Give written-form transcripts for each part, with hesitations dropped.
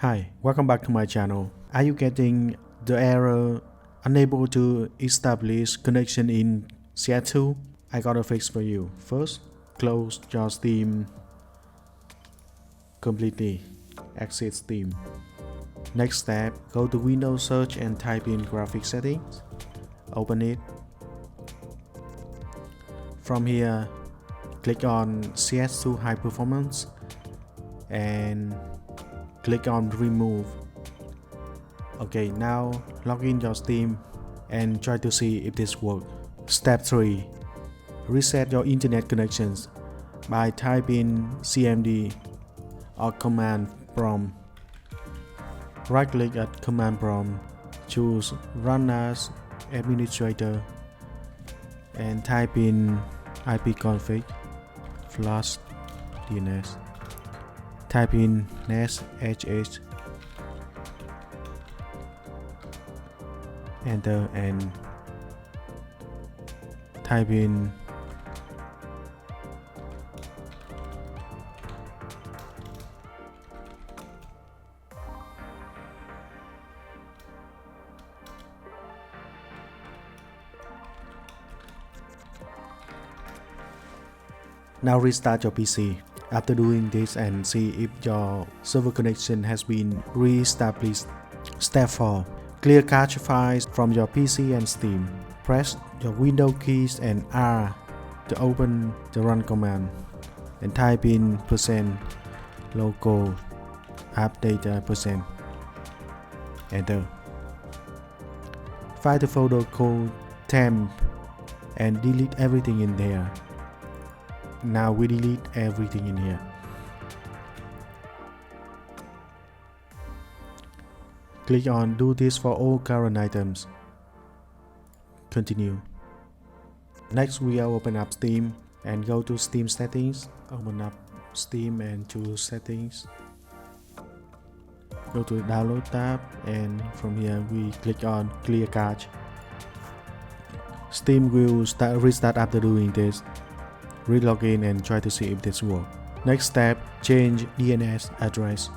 Hi, welcome back to my channel. Are you getting the error unable to establish connection in Cs2? I got a fix for you. First, close your Steam completely. Exit Steam. Next step, go to Windows Search and type in graphics settings. Open it. From here, click on Cs2 High Performance and click on Remove. Okay, now log in your Steam and try to see if this works. Step 3. Reset your internet connections by typing cmd or command prompt. Right click at command prompt, choose Run as Administrator and type in ipconfig /DNS. Type in neshh, enter and type in Now restart your PC. After doing this and see if your server connection has been re-established. Step 4. Clear cache files from your PC and Steam. Press your Windows keys and R to open the run command and type in %local app data %. Enter. Find the folder called temp and delete everything in there. Now we delete everything in here. Click on do this for all current items. Continue. Next we will open up Steam and go to Steam settings. Open up Steam and choose settings. Go to download tab and from here we click on clear cache. Steam will restart after doing this. Relog in and try to see if this works. Next step, change DNS address.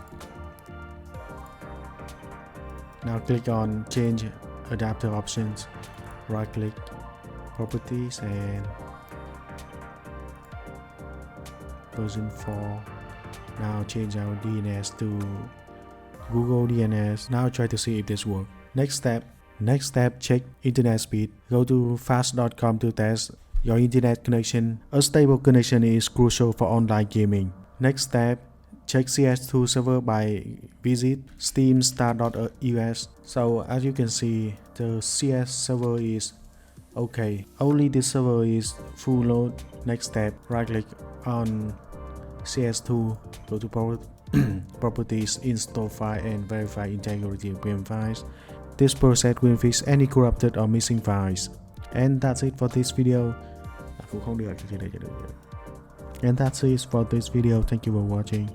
Now click on change adapter options. Right click, properties and version 4. Now change our DNS to Google DNS. Now try to see if this works. Next step, check internet speed. Go to fast.com to test your internet connection. A stable connection is crucial for online gaming. Next step, check Cs2 server by visit steamstart.us. So as you can see, the CS server is okay. Only this server is full load. Next step, right click on Cs2, go to properties, install file and verify integrity of game files. This process will fix any corrupted or missing files. And that's it for this video. And that's it for this video. Thank you for watching.